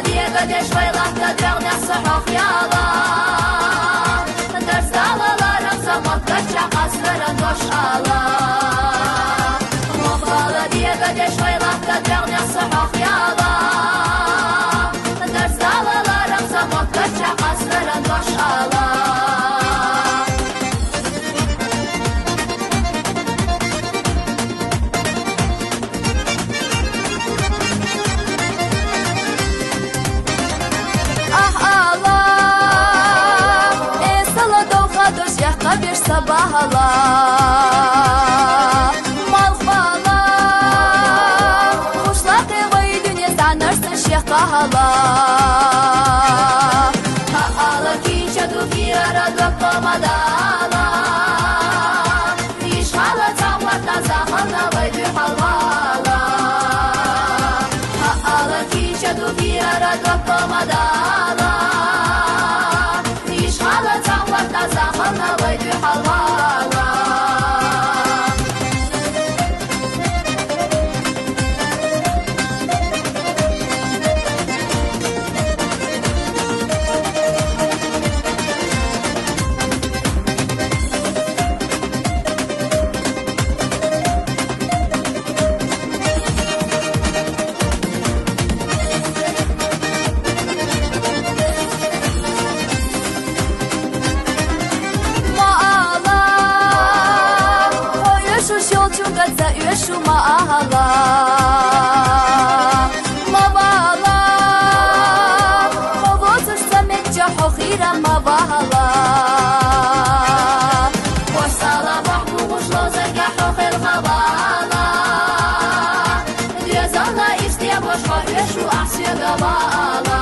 diega de şvaylatta drağna sıhaq yala Ders dağlalarım zaman kaçça qasların doşala Moqala diega de şvaylatta drağna sıhaq yala Ders dağlalarım zaman kaçça qasların doşala Bir sabahla Malfala Kuşlar kıyvayı dünya sanırsın şekahala Haala kinşa dufira dökkamadala İşhala çağlardan zahalna vaydı halvala Haala kinşa dufira dökkamadala İşhala çağlardan zahalna vaydı halvala Şu maala Mavala Mavotsush samekja hokhira mavala Wasala bahbu mushlo zerga hokhil mavala Diyazana istiya bosh hokhir shu ahsiya gavala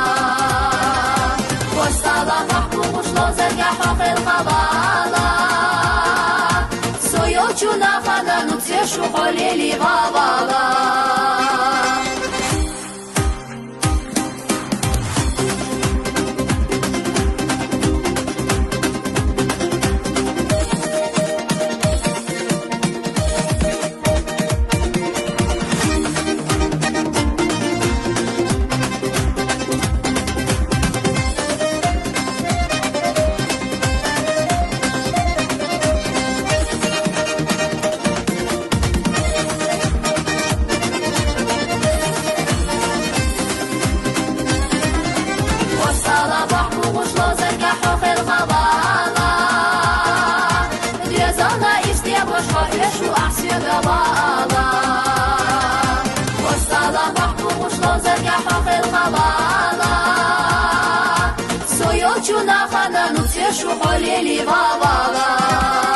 Wasala bahbu mushlo zerga hokhil mavala Soyochuna khadanu tseshu holeli gavala Şu ahsiya gavala Wasala mahbu mushlo zerga hokhil gavala Soyochuna khadanu tseshu holeli gavala